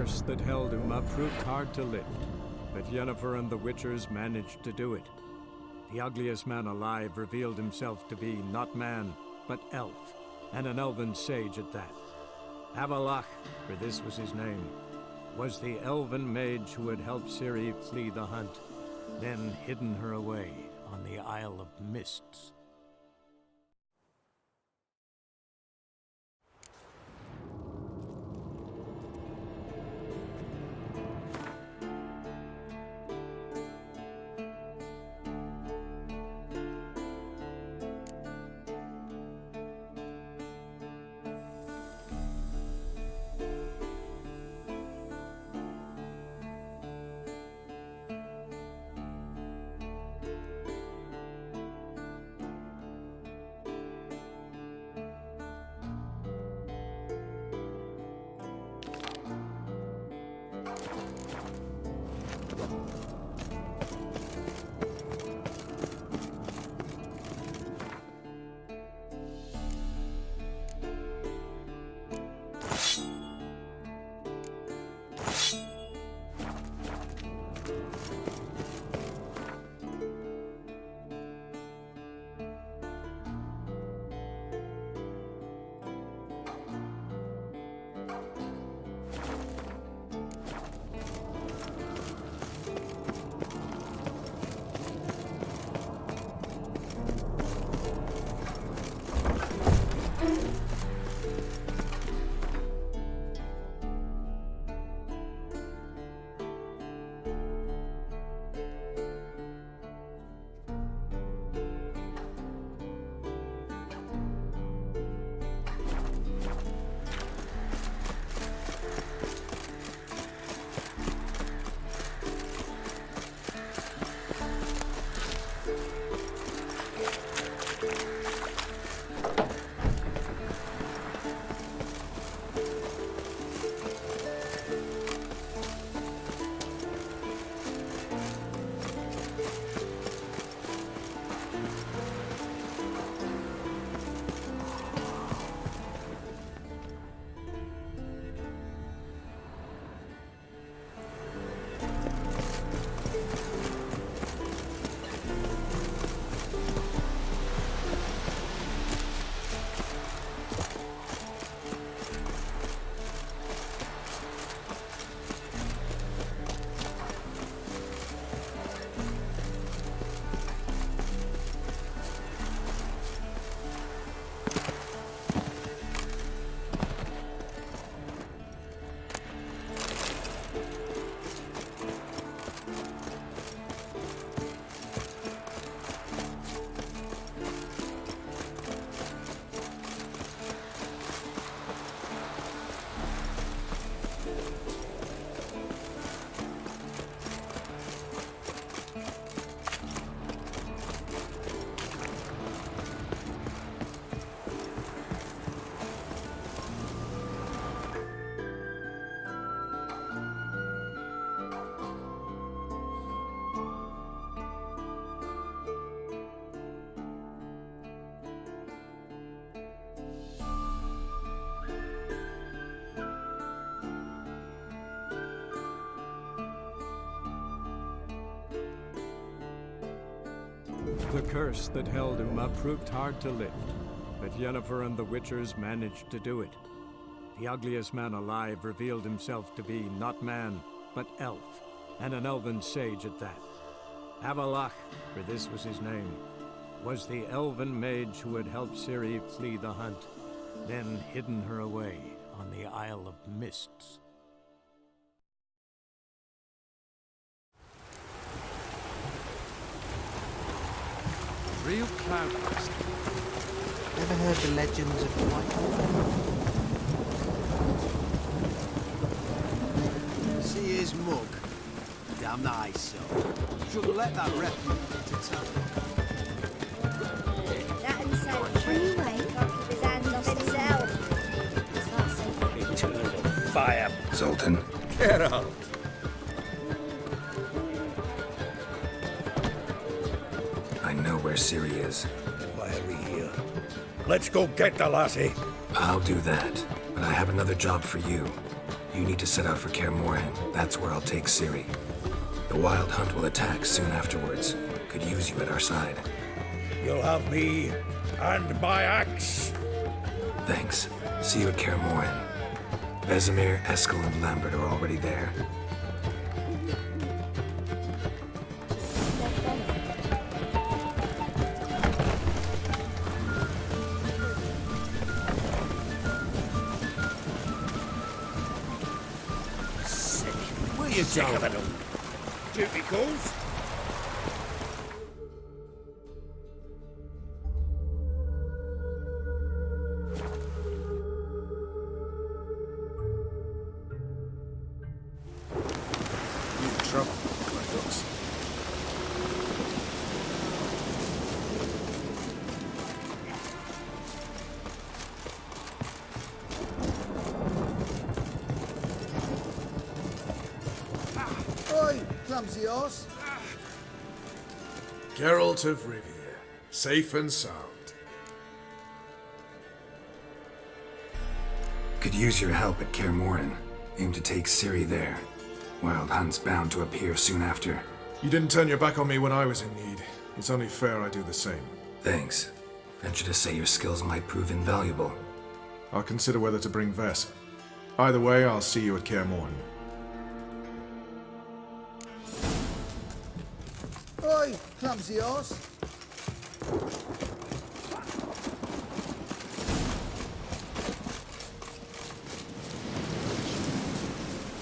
curse that held Uma proved hard to lift, but Yennefer and the Witchers managed to do it. The ugliest man alive revealed himself to be not man, but elf, and an elven sage at that. Avalach, for this was his name, was the elven mage who had helped Ciri flee the hunt, then hidden her away on the Isle of Mists. The curse that held Uma proved hard to lift, but Yennefer and the Witchers managed to do it. The ugliest man alive revealed himself to be not man, but elf, and an elven sage at that. Avalach, for this was his name, was the elven mage who had helped Ciri flee the hunt, then hidden her away on the Isle of Mists. Real cloudburst. Never heard the legends of the White Wolf? See his mug? Damn nice, so. Shouldn't let that rep to tell. That and said, when you wake up, his hand lost itself. It's not safe. Eternal fire. Zoltan. Get up. I know where Ciri is. Why are we here? Let's go get the lassie. I'll do that, but I have another job for you. You need to set out for Kaer Morhen. That's where I'll take Ciri. The Wild Hunt will attack soon afterwards. Could use you at our side. You'll have me and my axe. Thanks. See you at Kaer Morhen. Vesemir, Eskel, and Lambert are already there. Will you take a little? Duty calls? Trouble, my dogs. Oi, clumsy horse. Geralt of Rivia, safe and sound. Could use your help at Kaer Morhen. Aim to take Ciri there. Wild Hunt's bound to appear soon after. You didn't turn your back on me when I was in need. It's only fair I do the same. Thanks. Venture to say your skills might prove invaluable. I'll consider whether to bring Vess. Either way, I'll see you at Kaer Morhen. Oi, clumsy horse.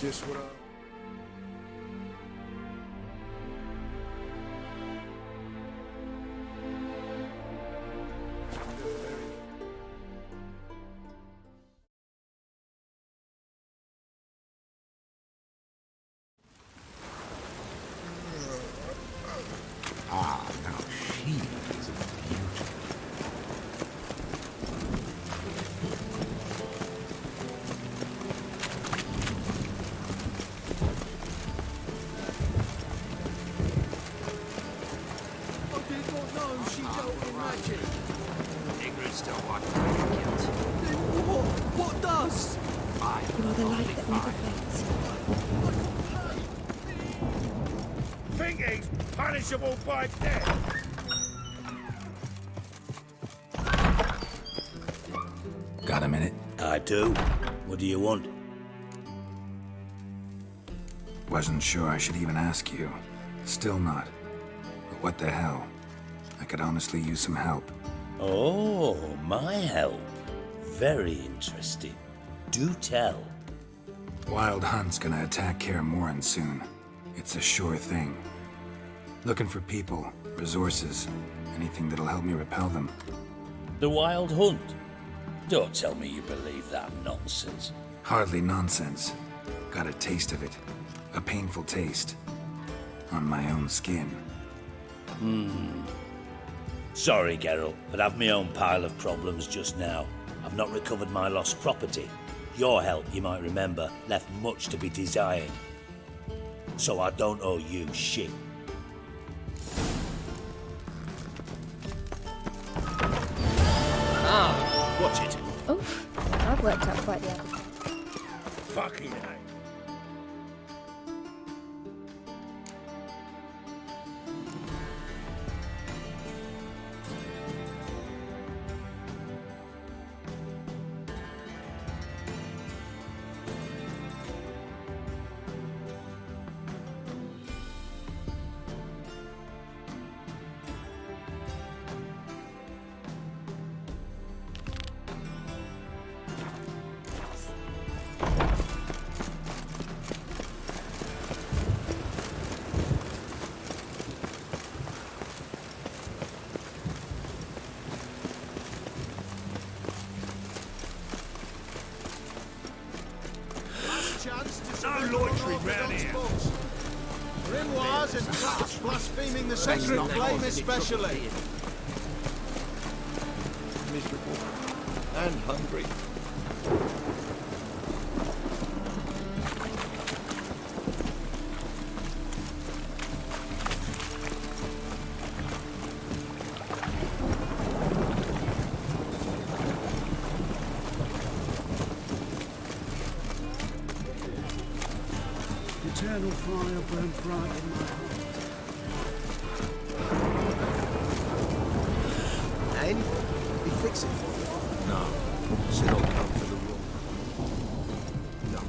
Just what I... Ah, now she is a beauty. I did not know she dealt in magic. Ignorance to what killed. Then what does? You are the light that never fades. Think he's punishable by death? Got a minute? I do. What do you want? Wasn't sure I should even ask you. Still not. But what the hell? I could honestly use some help. Oh, my help. Very interesting. Do tell. Wild Hunt's gonna attack Kaer Morhen soon. It's a sure thing. Looking for people, resources, anything that'll help me repel them. The Wild Hunt? Don't tell me you believe that nonsense. Hardly nonsense. Got a taste of it. A painful taste. On my own skin. Sorry, Geralt, but I've my own pile of problems just now. I've not recovered my lost property. Your help, you might remember, left much to be desired. So I don't owe you shit. Ah, watch it. Oh, I've worked up quite the appetite. Fucking hell. No loitering round here. Grimoires and cuts blaspheming the sacred flame especially. Miserable and hungry. fire burn bright in my heart. Anything? Be fixing for you. No. Still come to the room. No.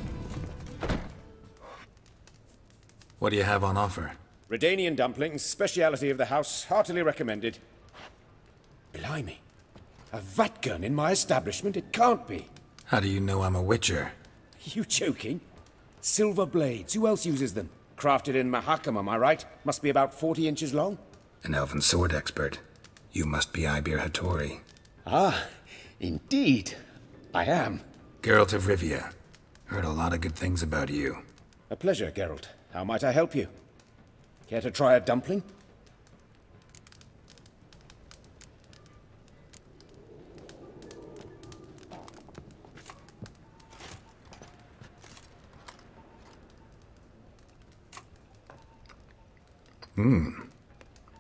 What do you have on offer? Redanian dumplings, speciality of the house, heartily recommended. Blimey. A vat gun in my establishment? It can't be. How do you know I'm a witcher? You joking? Silver blades. Who else uses them? Crafted in Mahakam, am I right? Must be about 40 inches long? An elven sword expert. You must be Ibir Hattori. Ah, indeed. I am. Geralt of Rivia. Heard a lot of good things about you. A pleasure, Geralt. How might I help you? Care to try a dumpling?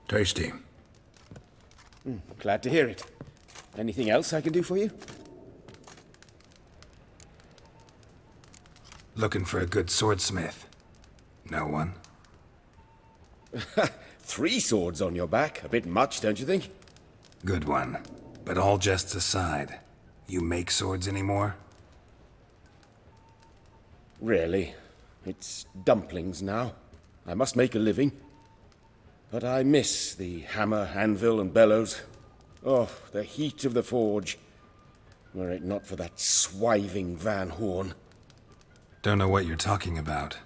Tasty. Glad to hear it. Anything else I can do for you? Looking for a good swordsmith. No one? 3 swords on your back. A bit much, don't you think? Good one. But all jests aside, you make swords anymore? Really. It's dumplings now. I must make a living. But I miss the hammer, anvil, and bellows. Oh, the heat of the forge. Were it not for that swiving Van Horn. Don't know what you're talking about.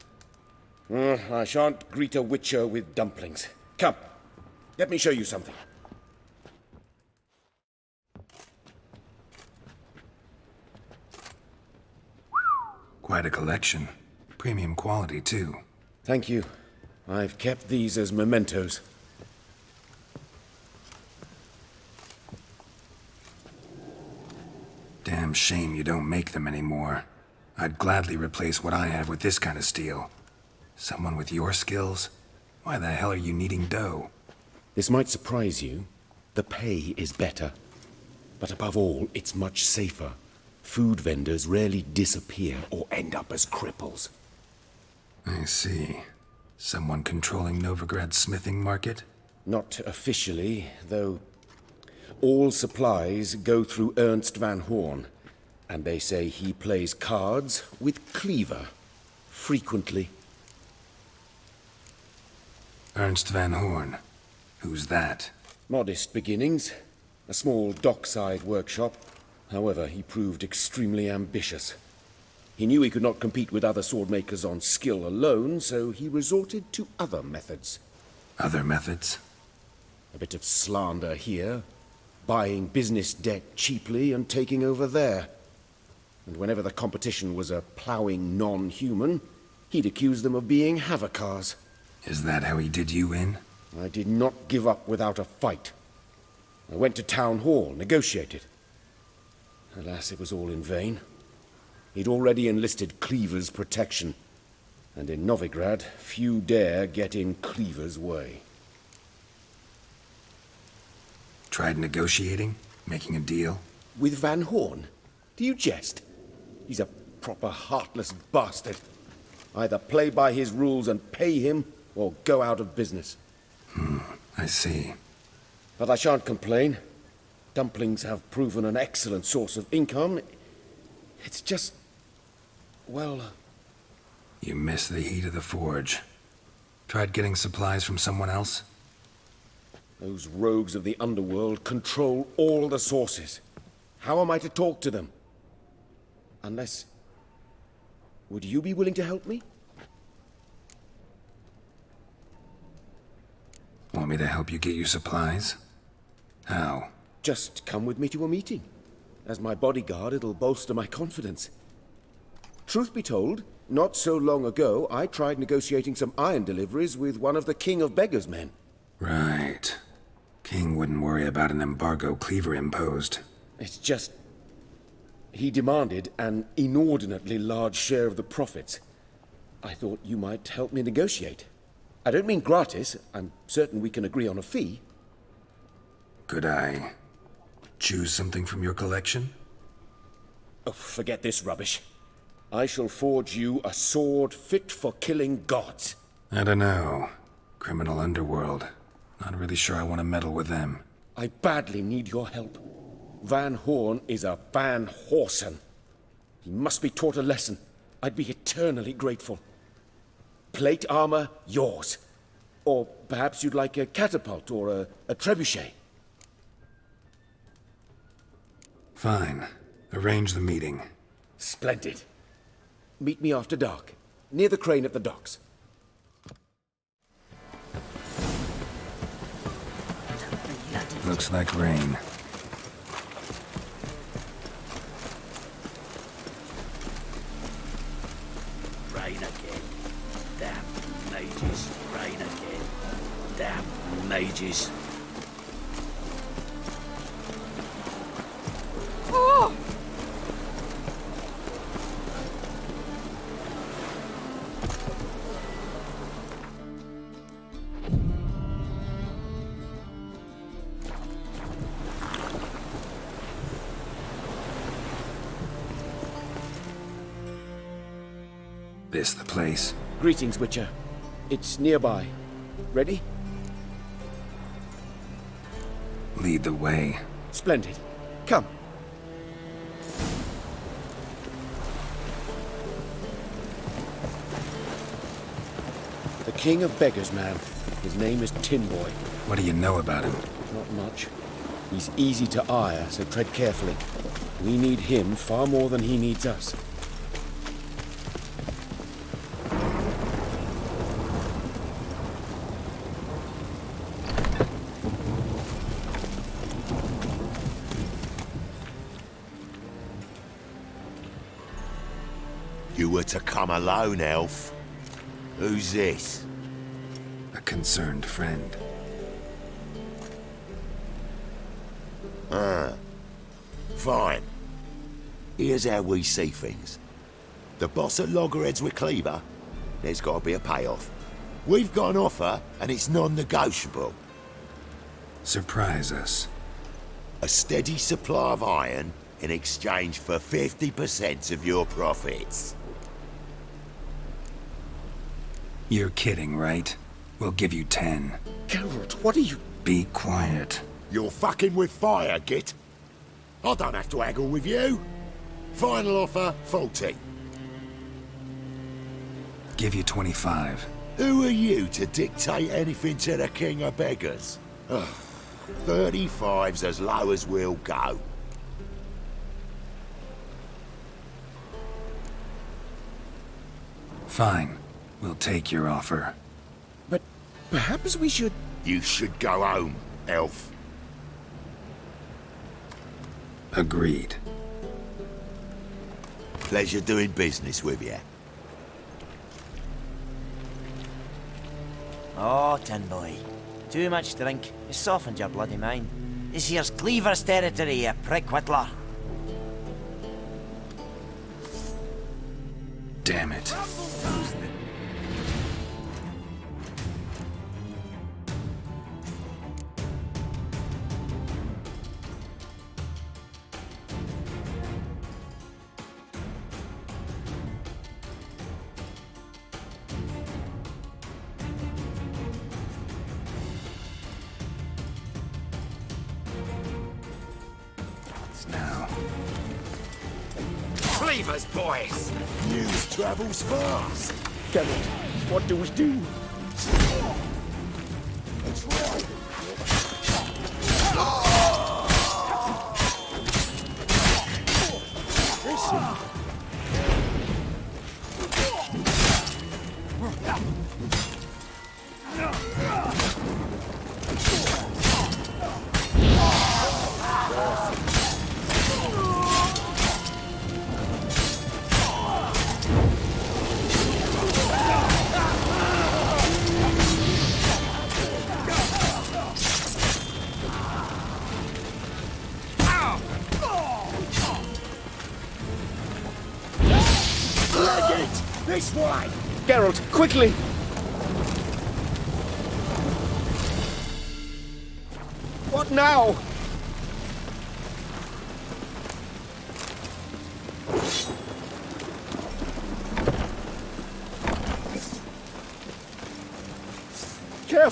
I shan't greet a witcher with dumplings. Come, let me show you something. Quite a collection. Premium quality, too. Thank you. I've kept these as mementos. Damn shame you don't make them anymore. I'd gladly replace what I have with this kind of steel. Someone with your skills? Why the hell are you needing dough? This might surprise you. The pay is better. But above all, it's much safer. Food vendors rarely disappear or end up as cripples. I see. Someone controlling Novigrad's smithing market? Not officially, though all supplies go through Ernst Van Horn, and they say he plays cards with Cleaver, frequently. Ernst Van Horn. Who's that? Modest beginnings, a small dockside workshop. However, he proved extremely ambitious. He knew he could not compete with other swordmakers on skill alone, so he resorted to other methods. Other methods? A bit of slander here, buying business debt cheaply and taking over there. And whenever the competition was a ploughing non-human, he'd accuse them of being Havocars. Is that how he did you in? I did not give up without a fight. I went to Town Hall, negotiated. Alas, it was all in vain. He'd already enlisted Cleaver's protection, and in Novigrad, few dare get in Cleaver's way. Tried negotiating? Making a deal? With Van Horn? Do you jest? He's a proper heartless bastard. Either play by his rules and pay him, or go out of business. I see. But I shan't complain. Dumplings have proven an excellent source of income. It's just... well... You miss the heat of the forge. Tried getting supplies from someone else? Those rogues of the underworld control all the sources. How am I to talk to them? Unless... would you be willing to help me? Want me to help you get you supplies? How? Just come with me to a meeting. As my bodyguard, it'll bolster my confidence. Truth be told, not so long ago, I tried negotiating some iron deliveries with one of the King of Beggars' men. Right. King wouldn't worry about an embargo Cleaver imposed. It's just... he demanded an inordinately large share of the profits. I thought you might help me negotiate. I don't mean gratis. I'm certain we can agree on a fee. Could I choose something from your collection? Oh, forget this rubbish. I shall forge you a sword fit for killing gods. I don't know. Criminal underworld. Not really sure I want to meddle with them. I badly need your help. Van Horn is a Van Horsen. He must be taught a lesson. I'd be eternally grateful. Plate armor, yours. Or perhaps you'd like a catapult or a trebuchet. Fine. Arrange the meeting. Splendid. Meet me after dark, near the crane at the docks. Looks like rain. Rain again. Damn mages. Rain again. Damn mages. Oh! This the place? Greetings, Witcher. It's nearby. Ready? Lead the way. Splendid. Come. The King of Beggars, man. His name is Tin Boy. What do you know about him? Not much. He's easy to ire, so tread carefully. We need him far more than he needs us. You were to come alone, elf. Who's this? A concerned friend. Fine. Here's how we see things. The boss at Loggerheads with Cleaver, there's got to be a payoff. We've got an offer, and it's non-negotiable. Surprise us. A steady supply of iron in exchange for 50% of your profits. You're kidding, right? We'll give you 10. Geralt, what are you... Be quiet. You're fucking with fire, Git. I don't have to haggle with you. Final offer, 40. Give you 25. Who are you to dictate anything to the King of Beggars? 35's as low as we'll go. Fine. We'll take your offer. But perhaps we should... You should go home, elf. Agreed. Pleasure doing business with you. Oh, Tin Boy. Too much drink. You softened your bloody mind. This here's Cleaver's territory, you prick whittler. Damn it. Now. Cleavers, boys! News travels fast. Geralt, what do we do? That's right. This way! Geralt, quickly! What now?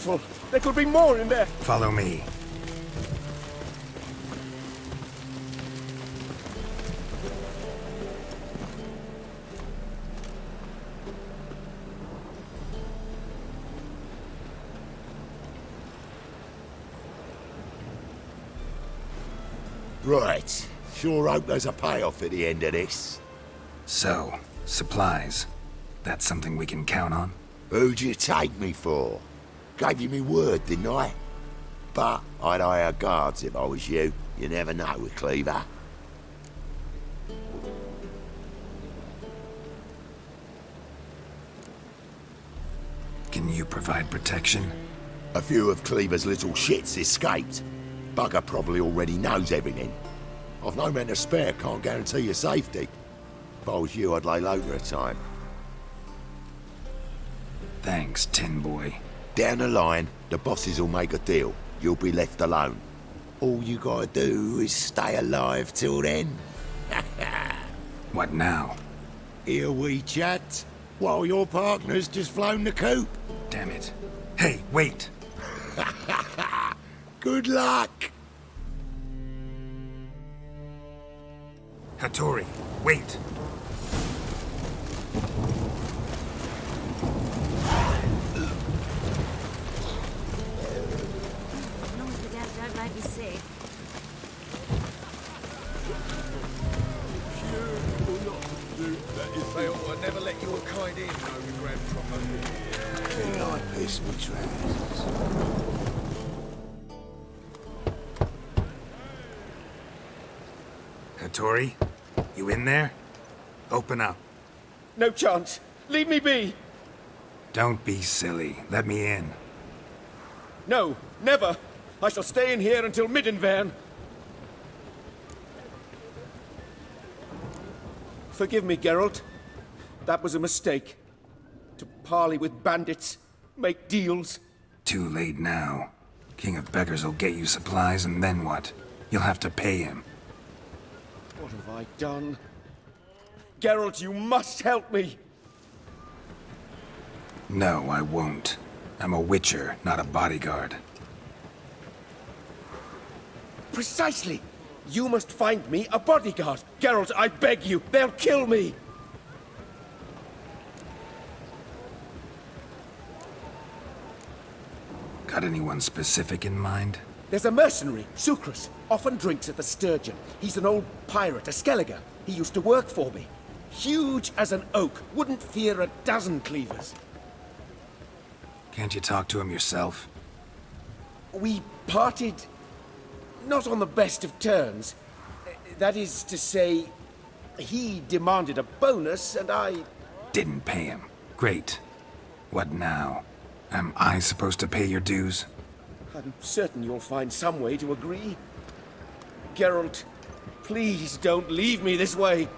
careful. There could be more in there. Follow me. Right. Sure hope there's a payoff at the end of this. So, supplies. That's something we can count on? Who'd you take me for? Gave you me word, didn't I? But I'd hire guards if I was you. You never know with Cleaver. Can you provide protection? A few of Cleaver's little shits escaped. Bugger probably already knows everything. I've no men to spare, can't guarantee your safety. If I was you, I'd lay low for a time. Thanks, Tin Boy. Down the line, the bosses will make a deal. You'll be left alone. All you gotta do is stay alive till then. What now? Here we chat, while your partner's just flown the coop. Damn it. Hey, wait! Good luck! Hattori, wait! As long as the gas don't make me sick. They ought to never let your kind in, no regret proper. Think I pissed me trousers. Hattori, you in there? Open up. No chance. Leave me be. Don't be silly. Let me in. No, never. I shall stay in here until Middenvern. Forgive me, Geralt. That was a mistake. To parley with bandits, make deals. Too late now. King of Beggars will get you supplies, and then what? You'll have to pay him. What have I done? Geralt, you must help me! No, I won't. I'm a witcher, not a bodyguard. Precisely! You must find me a bodyguard! Geralt, I beg you! They'll kill me! Got anyone specific in mind? There's a mercenary, Sucrus. Often drinks at the Sturgeon. He's an old pirate, a Skelliger. He used to work for me. Huge as an oak. Wouldn't fear a dozen cleavers. Can't you talk to him yourself? We parted... not on the best of terms. That is to say, he demanded a bonus, and I... Didn't pay him. Great. What now? Am I supposed to pay your dues? I'm certain you'll find some way to agree. Geralt, please don't leave me this way.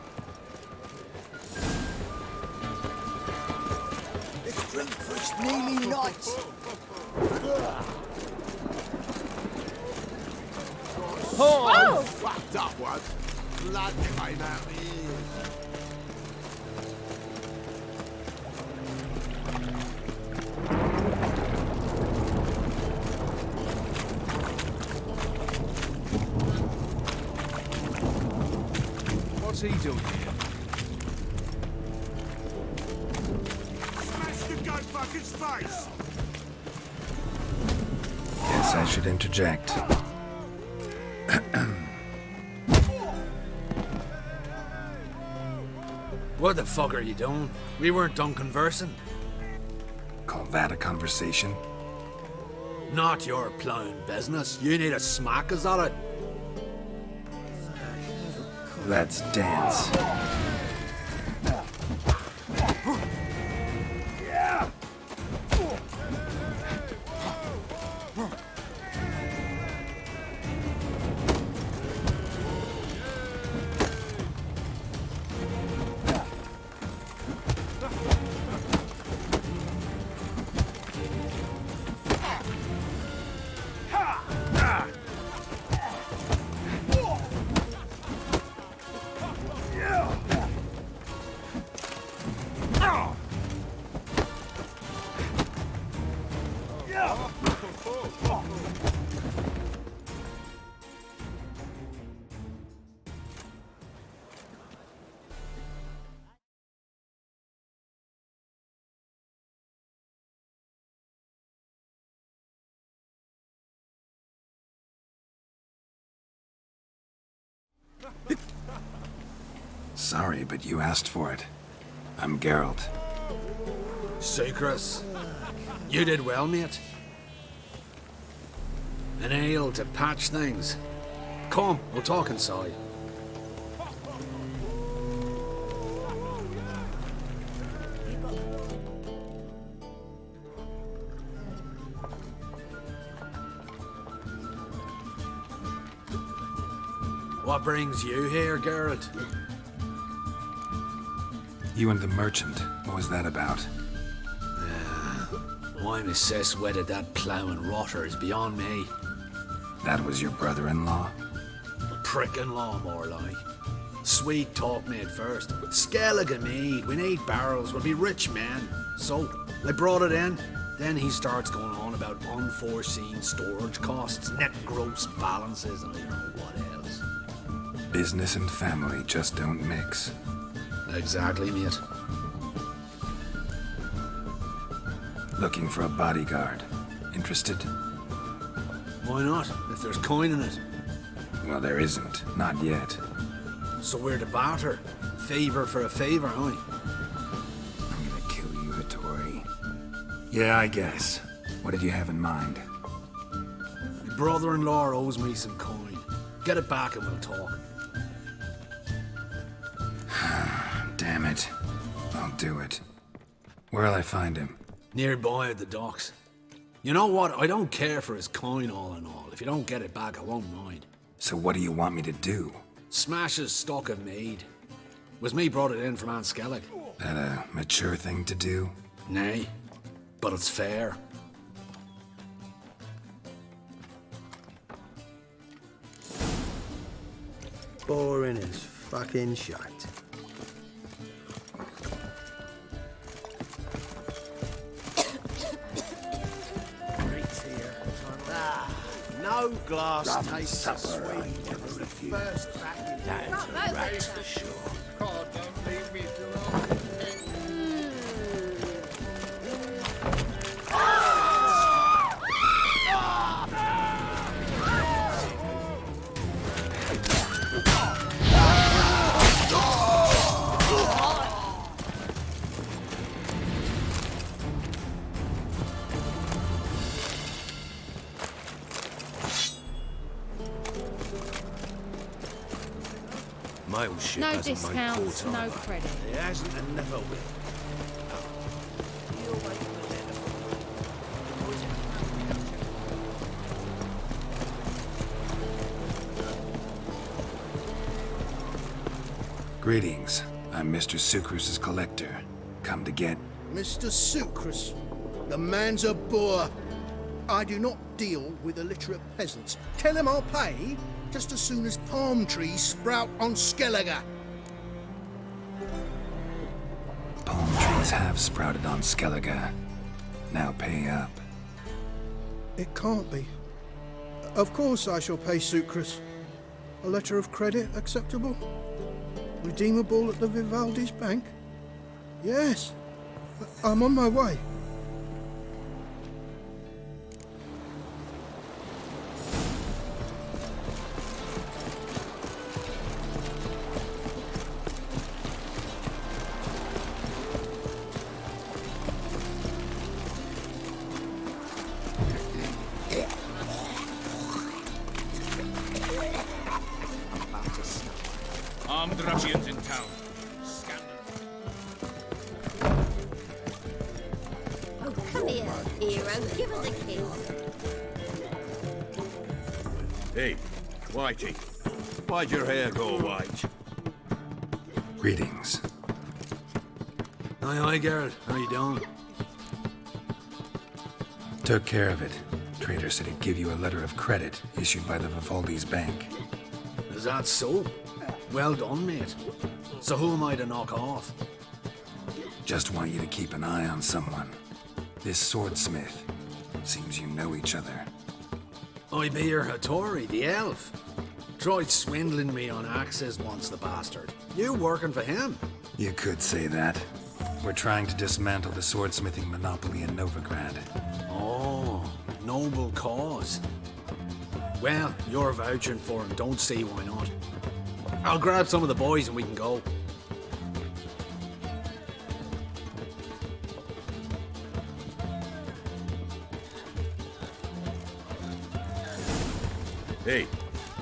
Let's drink for it's nearly night. Oh! Fucked up one. Blood came out the ears. What's he doing here? Smash the gunfucker's face! Guess I should interject. What the fuck are you doing? We weren't done conversing. Call that a conversation? Not your plowing business. You need a smack us at it. Let's dance. Sorry, but you asked for it. I'm Geralt. Sucrus. You did well, mate. An ale to patch things. Come, we'll talk inside. What brings you here, Geralt? You and the merchant. What was that about? Why my sis wedded that ploughing rotter is beyond me. That was your brother-in-law? Prick-in-law, more like. Sweet talk made first. Skellige mead, we need barrels, we'll be rich men. So, I brought it in. Then he starts going on about unforeseen storage costs, net gross balances, and I don't know what else. Business and family just don't mix. Exactly, mate. Looking for a bodyguard. Interested? Why not, if there's coin in it? Well, there isn't. Not yet. So we're to barter. Favor for a favor, aren't we? I'm gonna kill you, Hattori. Yeah, I guess. What did you have in mind? My brother-in-law owes me some coin. Get it back and we'll talk. Damn it. I'll do it. Where'll I find him? Nearby at the docks. You know what? I don't care for his coin all in all. If you don't get it back, I won't mind. So what do you want me to do? Smash his stock of mead. Was me brought it in from Aunt Skellig. That a mature thing to do? Nay, but it's fair. Boring as fucking shite. No glass tastes so sweet. First back in That's a rat for sure. God, don't leave me alone. Mail ship No hasn't made discounts, port no either. credit. It hasn't and never will. Greetings. I'm Mr. Sucrus's collector. Come to get... Mr. Sucrus, the man's a boor. I do not deal with illiterate peasants. Tell him I'll pay just as soon as palm trees sprout on Skellige. Palm trees have sprouted on Skellige. Now pay up. It can't be. Of course I shall pay Sucrus. A letter of credit acceptable? Redeemable at the Vivaldi's bank? Yes. I'm on my way. Armed ruffians in town. Oh, come here, hero. Give us a kiss. Hey, Whitey. Why'd your hair go white? Greetings. Aye, Geralt. How you doing? Took care of it. Trader said he'd give you a letter of credit issued by the Vivaldi's bank. Is that so? Well done, mate. So who am I to knock off? Just want you to keep an eye on someone. This swordsmith. Seems you know each other. I be your Hattori, the elf. Tried swindling me on axes once, the bastard. You working for him? You could say that. We're trying to dismantle the swordsmithing monopoly in Novigrad. Oh, noble cause. Well, you're vouching for him. Don't see why not. I'll grab some of the boys and we can go. Hey,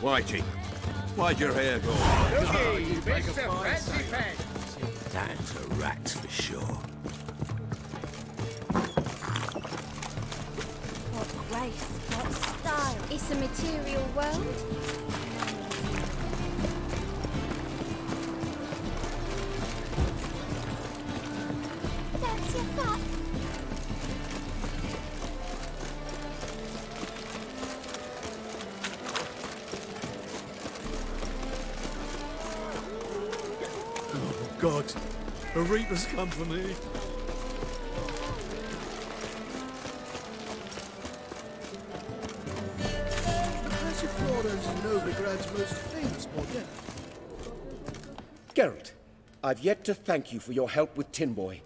Whitey, why'd your hair go? That's a rat for sure. What grace, what style. It's a material world. That's your fuck. God, a reaper's come for me. As your father's Novigrad's most famous model. Geralt, I've yet to thank you for your help with Tin Boy.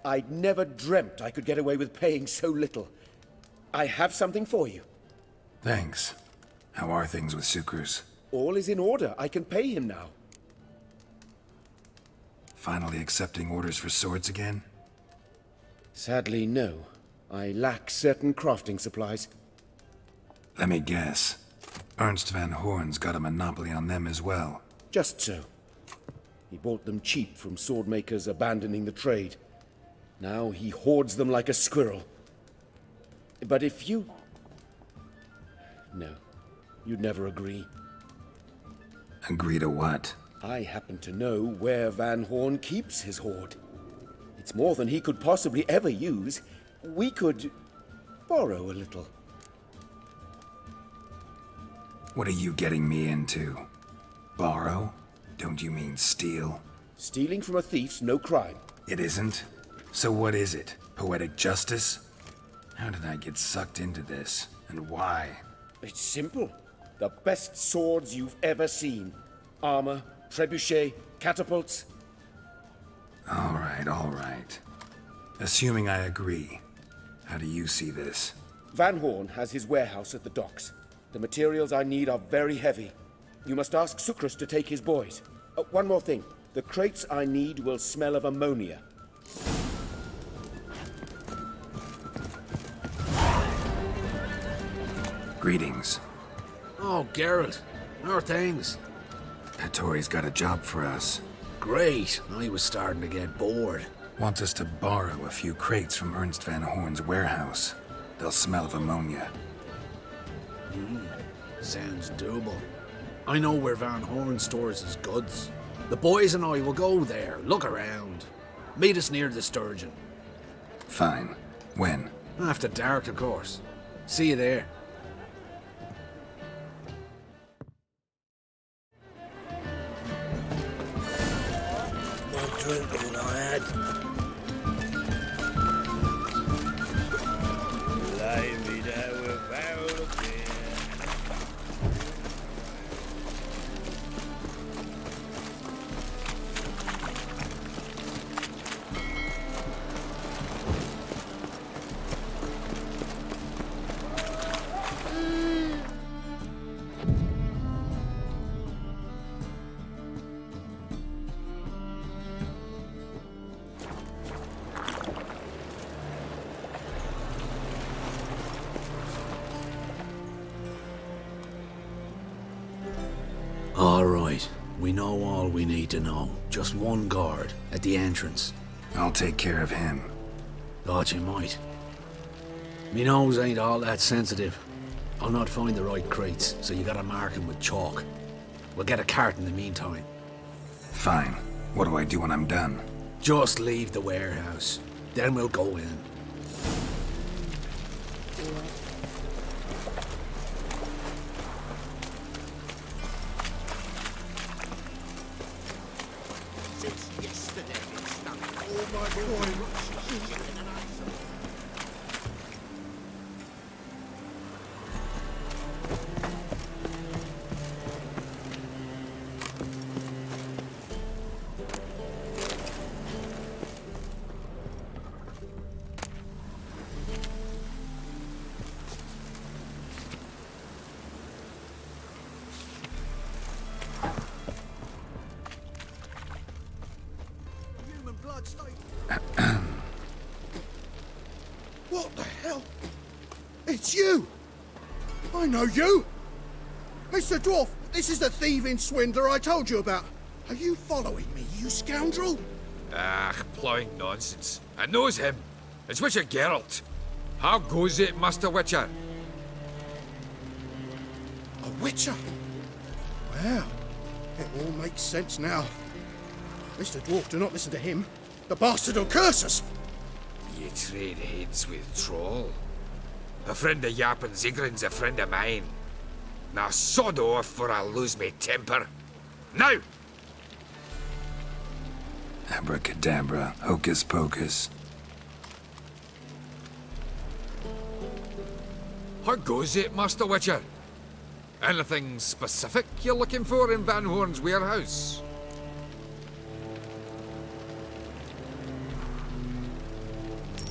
I'd never dreamt I could get away with paying so little. I have something for you. Thanks. How are things with Sucrus? All is in order. I can pay him now. Finally accepting orders for swords again? Sadly, no. I lack certain crafting supplies. Let me guess. Ernst van Horn's got a monopoly on them as well. Just so. He bought them cheap from swordmakers abandoning the trade. Now he hoards them like a squirrel. But if you... No. You'd never agree. Agree to what? I happen to know where Van Horn keeps his hoard. It's more than he could possibly ever use. We could borrow a little. What are you getting me into? Borrow? Don't you mean steal? Stealing from a thief's no crime. It isn't? So what is it? Poetic justice? How did I get sucked into this? And why? It's simple. The best swords you've ever seen. Armor, trebuchet, catapults. All right. Assuming I agree, how do you see this? Van Horn has his warehouse at the docks. The materials I need are very heavy. You must ask Sucrus to take his boys. One more thing. The crates I need will smell of ammonia. Greetings. Oh, Geralt. How are things? Hattori's got a job for us. Great. I was starting to get bored. Wants us to borrow a few crates from Ernst van Horn's warehouse. They'll smell of ammonia. Sounds doable. I know where Van Horn stores his goods. The boys and I will go there, look around. Meet us near the Sturgeon. Fine. When? After dark, of course. See you there. More drinking than I had. Lay me down with barrel of beer. All right. We know all we need to know. Just one guard at the entrance. I'll take care of him. Thought you might. Me nose ain't all that sensitive. I'll not find the right crates, so you gotta mark them with chalk. We'll get a cart in the meantime. Fine. What do I do when I'm done? Just leave the warehouse. Then we'll go in. Since yesterday, it's stuck all my coin. What the hell? It's you! I know you! Mr. Dwarf, this is the thieving swindler I told you about. Are you following me, you scoundrel? Ah, plowing nonsense. I knows him. It's Witcher Geralt. How goes it, Master Witcher? A witcher? Well, it all makes sense now. Mr. Dwarf, do not listen to him. The bastard will curse us. You trade heads with Troll. A friend of Yap and Zigrin's a friend of mine. Now sod off or I'll lose my temper. Now! Abracadabra, hocus pocus. How goes it, Master Witcher? Anything specific you're looking for in Van Horn's warehouse?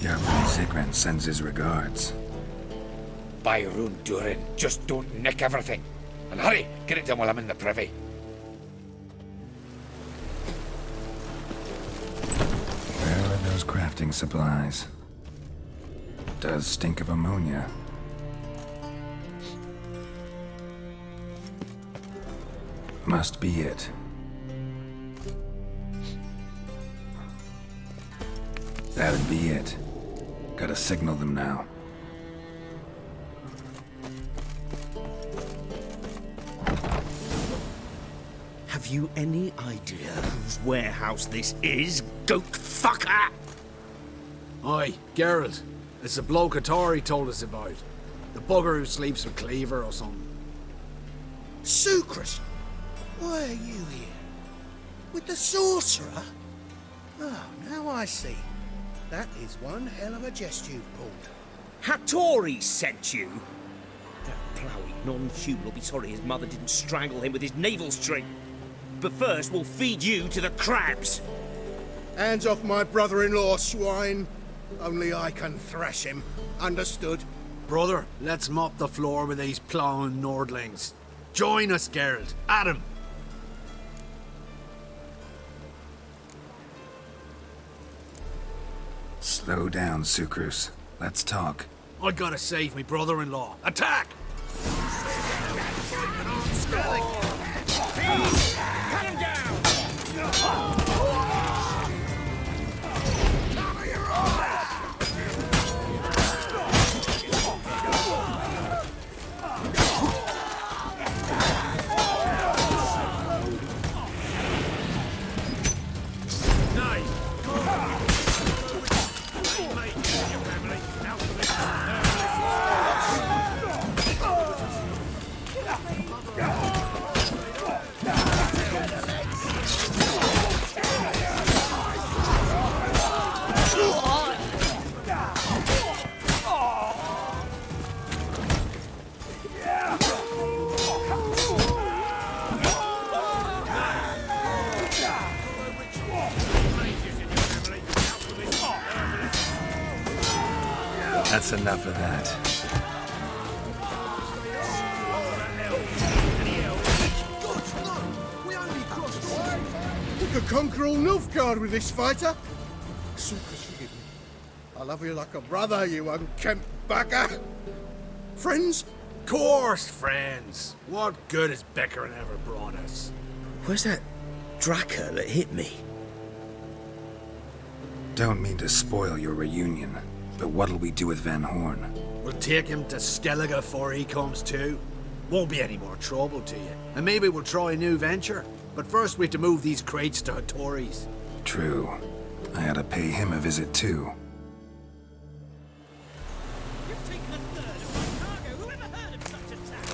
Yap Zigrin sends his regards. By your own doing, just don't nick everything. And hurry, get it done while I'm in the privy. Where are those crafting supplies? Does stink of ammonia. Must be it. That'd be it. Gotta signal them now. Have you any idea whose warehouse this is, goat fucker? Aye, Geralt. It's the bloke Atari told us about. The bugger who sleeps with Cleaver or something. Sucrus, why are you here? With the sorcerer? Oh, now I see. That is one hell of a jest you've pulled. Hattori sent you? That ploughy non-human will be sorry his mother didn't strangle him with his navel string. But first, we'll feed you to the crabs. Hands off my brother-in-law, swine. Only I can thrash him. Understood? Brother, let's mop the floor with these ploughing Nordlings. Join us, Geralt. Adam. Slow down, Sucrus. Let's talk. I gotta save me brother-in-law. Attack! Cut him down! That's enough of that. We could conquer all Nilfgaard with this fighter. Sucrus, forgive me. I love you like a brother, you unkempt bugger. Friends? Course, friends. What good has Beckering ever brought us? Where's that Draka that hit me? Don't mean to spoil your reunion, but what'll we do with Van Horn? We'll take him to Skellige before he comes to. Won't be any more trouble to you. And maybe we'll try a new venture. But first we have to move these crates to Hattori's. True. I had to pay him a visit too. You've taken a third of my cargo. Who ever heard of such a tax?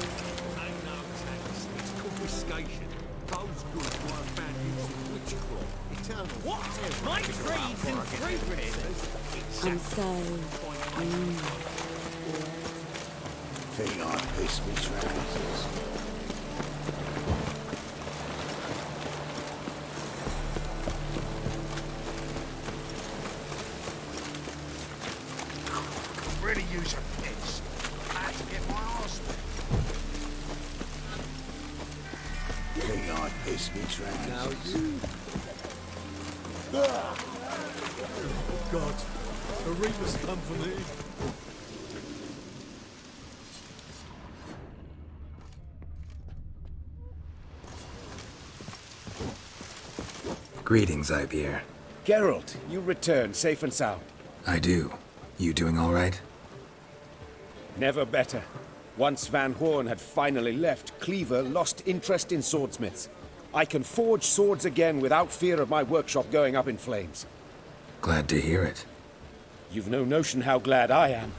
Oh no, tax. It's confiscation. Those goods weren't found using witchcraft. Eternal. What? My trade's in fragrances. I'm so... Think I pissed me trousers. Really use a piss. I had to get my arse wet. Think I pissed me trousers. Oh God, the Reaper's come for me. Greetings, Ibeer. Geralt, you return safe and sound. I do. You doing all right? Never better. Once Van Horn had finally left, Cleaver lost interest in swordsmiths. I can forge swords again without fear of my workshop going up in flames. Glad to hear it. You've no notion how glad I am.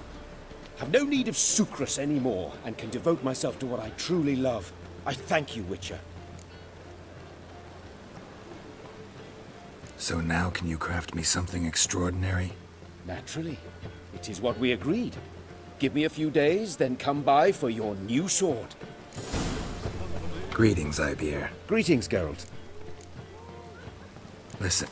I've no need of Sucrus anymore, and can devote myself to what I truly love. I thank you, Witcher. So now can you craft me something extraordinary? Naturally. It is what we agreed. Give me a few days, then come by for your new sword. Greetings, Ibeer. Greetings, Geralt. Listen.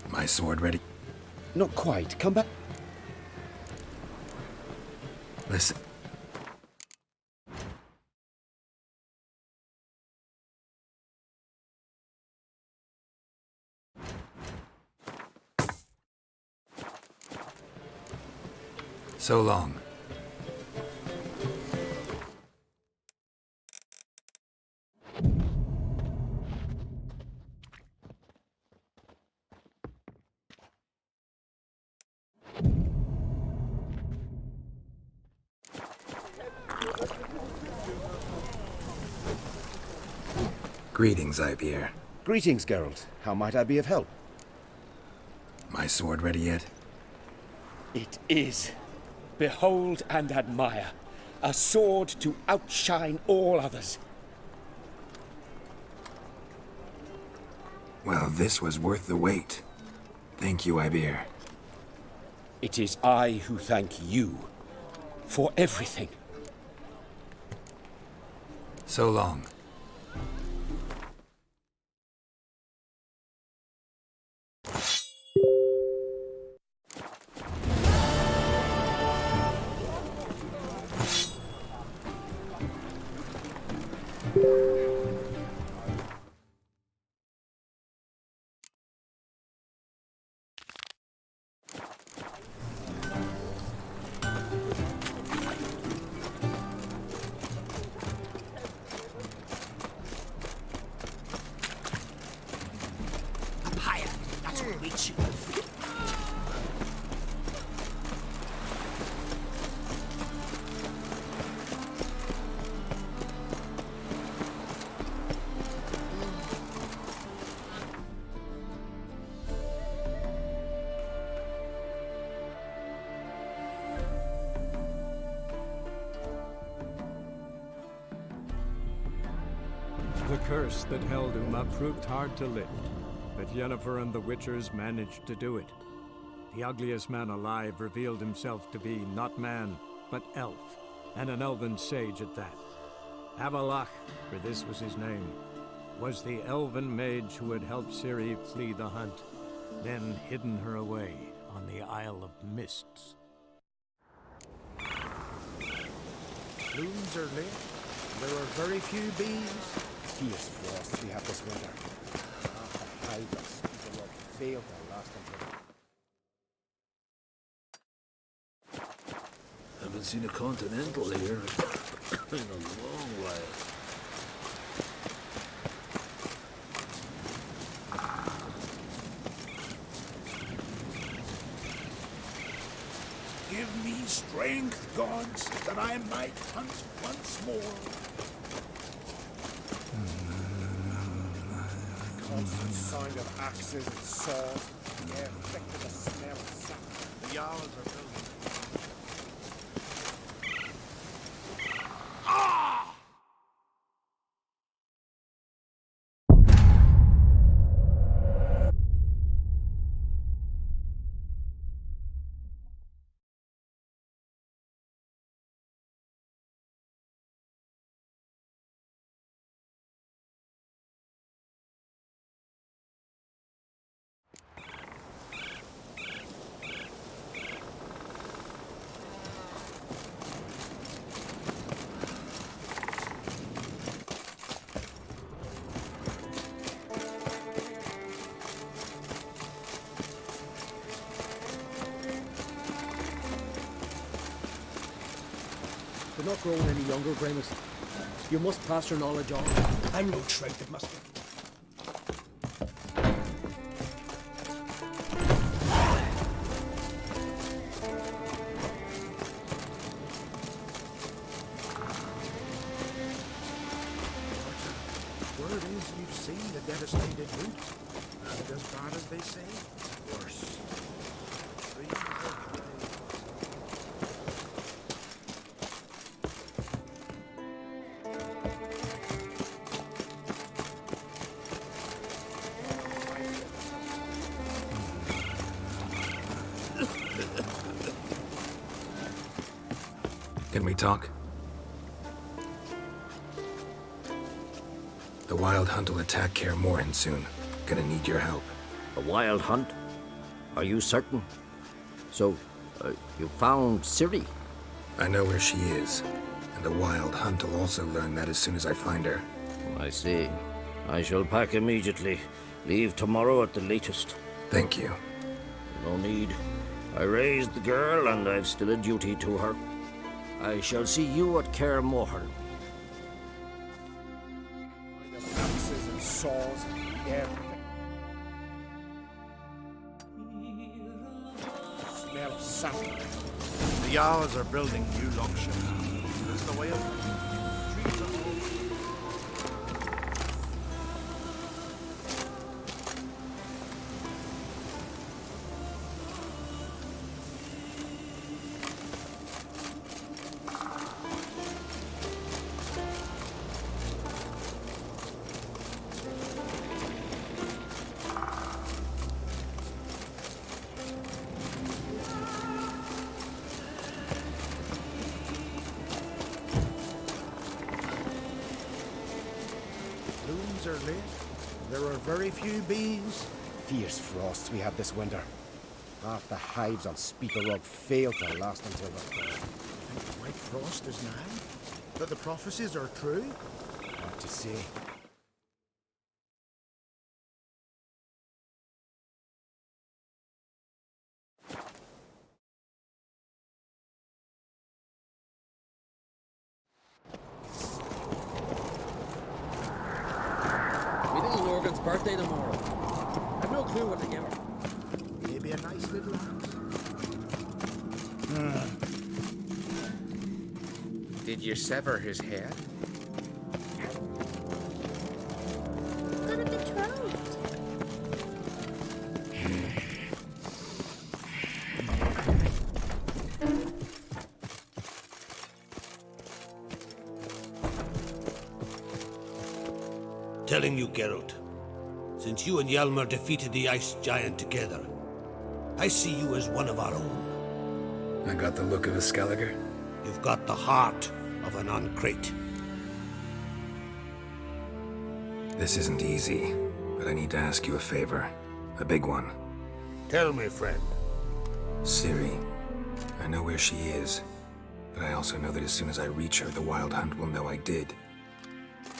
My sword ready? Not quite. Come back. Listen. So long. Greetings, Ibeer. Greetings, Geralt. How might I be of help? My sword ready yet? It is. Behold and admire. A sword to outshine all others. Well, this was worth the wait. Thank you, Ibeer. It is I who thank you for everything. So long. The curse that held Uma proved hard to lift, but Yennefer and the Witchers managed to do it. The ugliest man alive revealed himself to be not man, but elf, and an elven sage at that. Avalach, for this was his name, was the elven mage who had helped Ciri flee the hunt, then hidden her away on the Isle of Mists. Blooms are lit. There are very few bees. Fierce frosts we have this winter. The hives people will fail to last until... Haven't seen a continental here in a long while. that I might hunt once more. Constant sound of axes and saws. The air thick with the smell of sap. The Jarls are building. You're not growing any younger, Gramus. You must pass your knowledge on. I'm no trout that must be. Word is you've seen the devastated route. Is it as bad as they say? Worse. Trees are dry. Can we talk? The Wild Hunt will attack Kaer Morhen soon. Gonna need your help. A wild hunt? Are you certain? So, you found Ciri? I know where she is, and the Wild Hunt will also learn that as soon as I find her. I see. I shall pack immediately. Leave tomorrow at the latest. Thank you. No need. I raised the girl, and I've still a duty to her. I shall see you at Kaer Morhen. Axes and saws. The air thick. Smell of sap. The Jarls are building new longships. That's the way of it. Trees are are lit. There are very few bees. Fierce frosts we had this winter. Half the hives on Speaker Rock failed to last until the fall. I think the White Frost is now. That the prophecies are true. Hard to say. Birthday tomorrow. I've no clue what to give her. Maybe a nice little Did you sever his head? Got a betrothed. Telling you, Geralt. Since you and Hjalmar defeated the Ice Giant together, I see you as one of our own. I got the look of a Skelliger. You've got the heart of an Uncrate. This isn't easy, but I need to ask you a favor. A big one. Tell me, friend. Ciri. I know where she is, but I also know that as soon as I reach her, the Wild Hunt will know I did.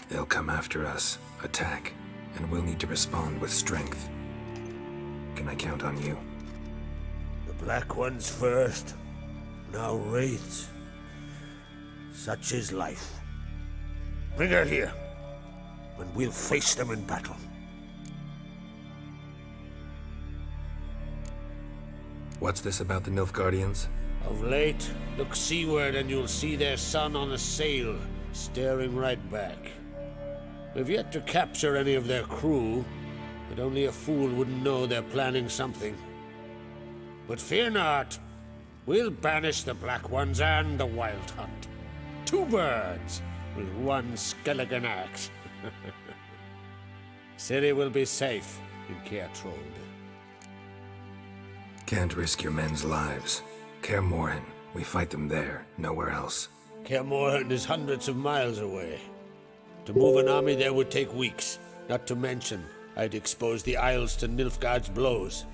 They'll come after us, attack, and we'll need to respond with strength. Can I count on you? The Black Ones first, now Wraiths. Such is life. Bring her here, and we'll face them in battle. What's this about the Nilfgaardians? Of late, look seaward and you'll see their sun on a sail, staring right back. We've yet to capture any of their crew, but only a fool wouldn't know they're planning something. But fear not, we'll banish the Black Ones and the Wild Hunt. 2 birds with 1 skeleton axe. Ciri will be safe in Kaer Trond. Can't risk your men's lives. Kaer Morhen, we fight them there, nowhere else. Kaer Morhen is hundreds of miles away. To move an army there would take weeks, not to mention I'd expose the Isles to Nilfgaard's blows.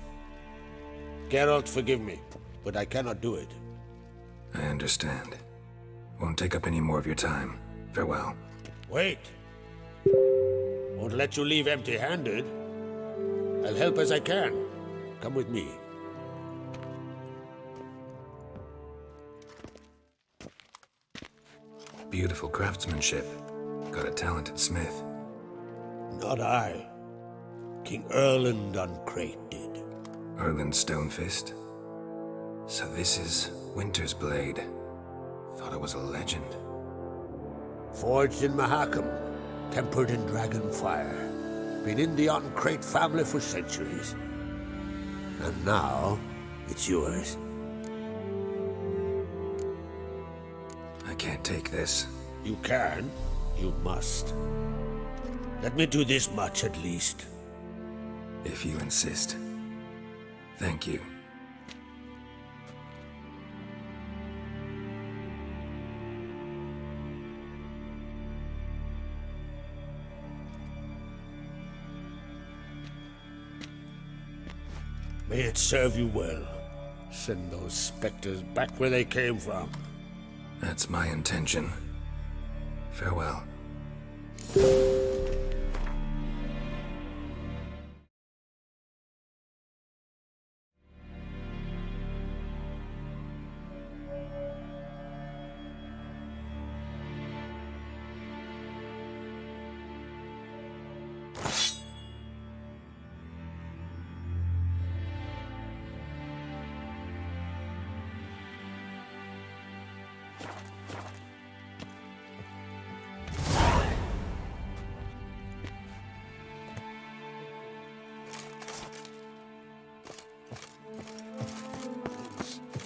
Geralt, forgive me, but I cannot do it. I understand. Won't take up any more of your time. Farewell. Wait! Won't let you leave empty-handed. I'll help as I can. Come with me. Beautiful craftsmanship. Got a talented smith. Not I. King Erland Uncrate did. Erland Stonefist? So this is Winter's Blade. Thought it was a legend. Forged in Mahakam, tempered in dragon fire. Been in the Uncrate family for centuries. And now, it's yours. I can't take this. You can. You must. Let me do this much at least. If you insist. Thank you. May it serve you well. Send those specters back where they came from. That's my intention. Farewell.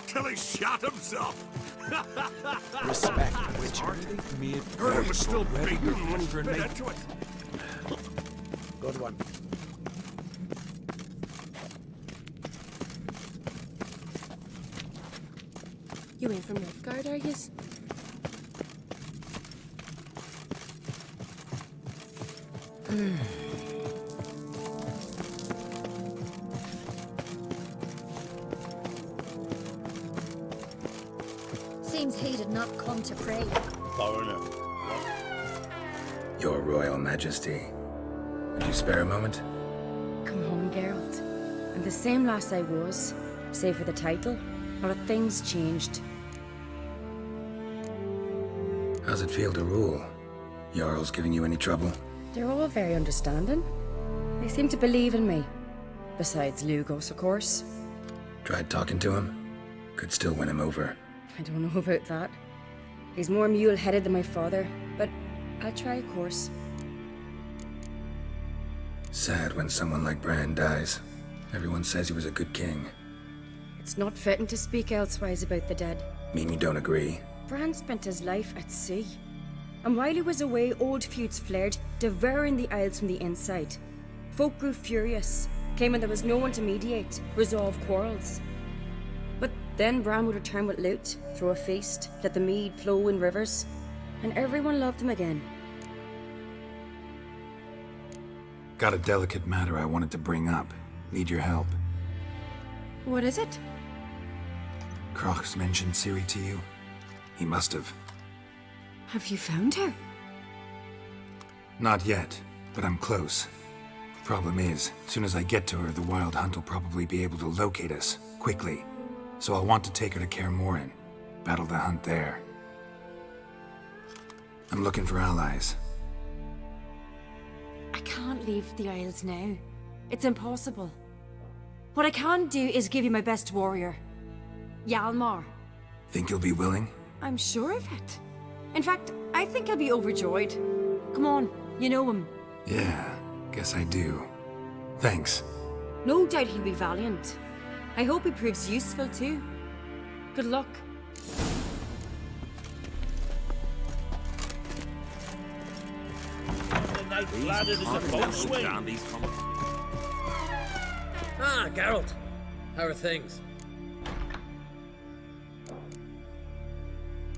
Till he shot himself. Respect, Witcher. Heard him was still big. Get into it. Good one. You ain't from Nilfgaard, are yous? Seems he did not come to pray. Foreigner. Your Royal Majesty. Would you spare a moment? Come home, Geralt. I'm the same lass I was, save for the title. Or have things changed? How's it feel to rule? Jarl's giving you any trouble? They're all very understanding. They seem to believe in me. Besides Lugos, of course. Tried talking to him? Could still win him over. I don't know about that. He's more mule-headed than my father, but I'll try, of course. Sad when someone like Bran dies. Everyone says he was a good king. It's not fitting to speak elsewise about the dead. Mean you don't agree? Bran spent his life at sea. And while he was away, old feuds flared, devouring the Isles from the inside. Folk grew furious, came when there was no one to mediate, resolve quarrels. But then Bran would return with loot, throw a feast, let the mead flow in rivers, and everyone loved him again. Got a delicate matter I wanted to bring up. Need your help. What is it? Crach's mentioned Ciri to you? He must have. Have you found her? Not yet, but I'm close. Problem is, as soon as I get to her, the Wild Hunt will probably be able to locate us, quickly. So I'll want to take her to Kaer Morhen, battle the hunt there. I'm looking for allies. I can't leave the Isles now. It's impossible. What I can do is give you my best warrior. Hjalmar. Think you'll be willing? I'm sure of it. In fact, I think he'll be overjoyed. Come on, you know him. Yeah, guess I do. Thanks. No doubt he'll be valiant. I hope he proves useful too. Good luck. Ah, Geralt. How are things?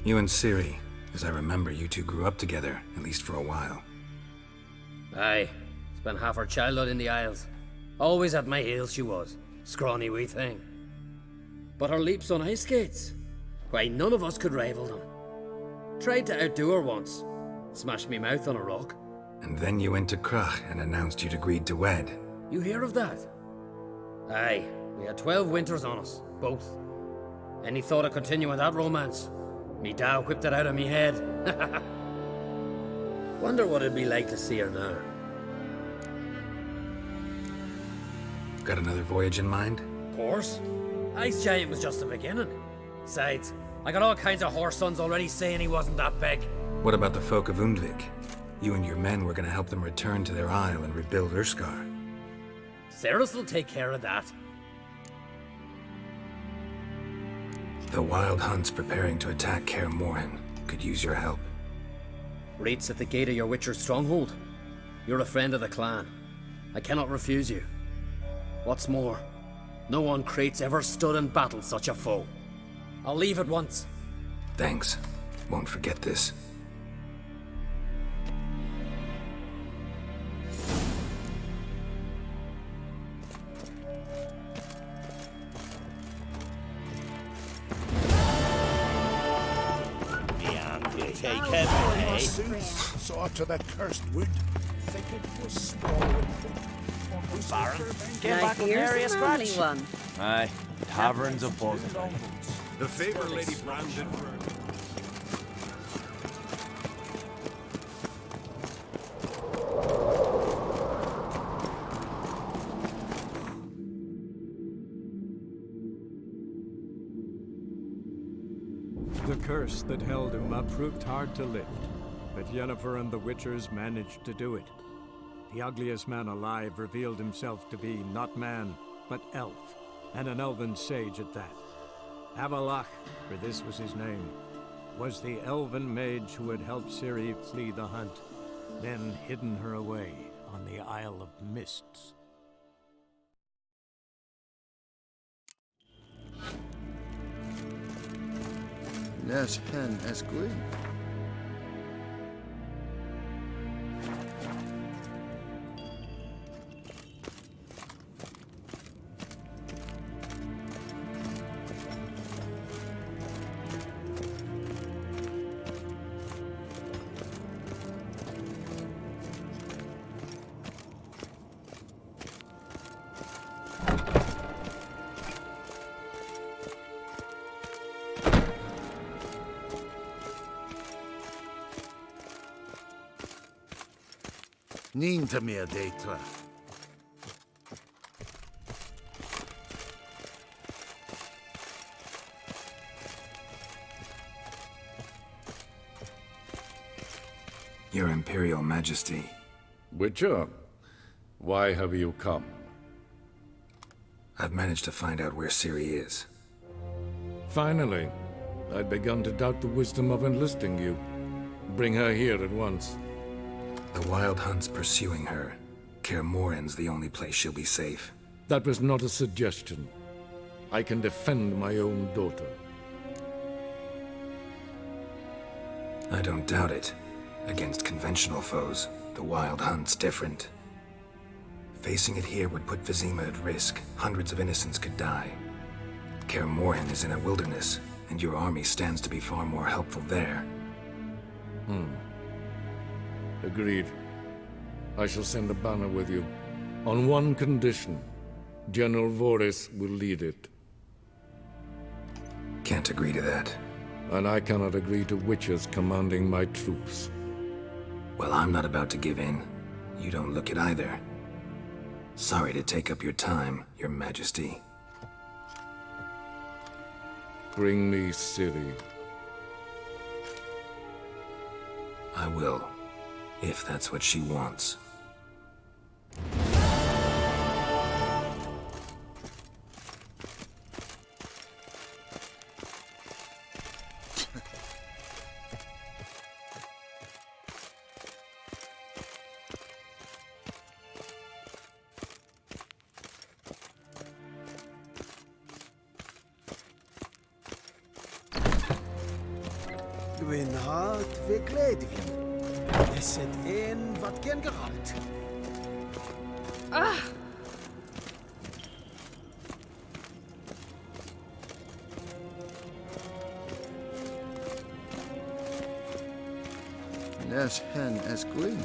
You and Ciri. As I remember, you two grew up together, at least for a while. Aye. Spent half her childhood in the Isles. Always at my heels she was. Scrawny wee thing. But her leaps on ice skates? Why, none of us could rival them. Tried to outdo her once. Smashed me mouth on a rock. And then you went to Crach and announced you'd agreed to wed. You hear of that? Aye. We had 12 winters on us, both. Any thought of continuing that romance? Me Dow whipped it out of me head. Wonder what it'd be like to see her now. Got another voyage in mind? Of course. Ice Giant was just the beginning. Besides, I got all kinds of horse sons already saying he wasn't that big. What about the folk of Undvik? You and your men were gonna help them return to their isle and rebuild Urskar. Cerys will take care of that. The Wild Hunt's preparing to attack Kaer Morhen. Could use your help. Raid's at the gate of your Witcher's stronghold. You're a friend of the clan. I cannot refuse you. What's more, no one Crate's ever stood in battle such a foe. I'll leave at once. Thanks. Won't forget this. Take every Saw to the cursed wood. Think it was swallowed. Baron, get back on the area scratch. One. Aye, taverns of buzzing. The favor Lady Brandon. The curse that held Uma proved hard to lift, but Yennefer and the Witchers managed to do it. The ugliest man alive revealed himself to be not man, but elf, and an elven sage at that. Avalach, for this was his name, was the elven mage who had helped Ciri flee the hunt, then hidden her away on the Isle of Mists. Yes, hen as good. Ninta mer deitra. Your Imperial Majesty. Witcher, why have you come? I've managed to find out where Ciri is. Finally. I'd begun to doubt the wisdom of enlisting you. Bring her here at once. The Wild Hunt's pursuing her. Kaer Morhen's the only place she'll be safe. That was not a suggestion. I can defend my own daughter. I don't doubt it. Against conventional foes, the Wild Hunt's different. Facing it here would put Vizima at risk. Hundreds of innocents could die. Kaer Morhen is in a wilderness, and your army stands to be far more helpful there. Agreed. I shall send a banner with you. On one condition. General Voris will lead it. Can't agree to that. And I cannot agree to witches commanding my troops. Well, I'm not about to give in. You don't look it either. Sorry to take up your time, Your Majesty. Bring me Ciri. I will, if that's what she wants. Gwyn hart fe gledfion. Nesed een wat gen geralt. Ah! Nes hen as Gwyn.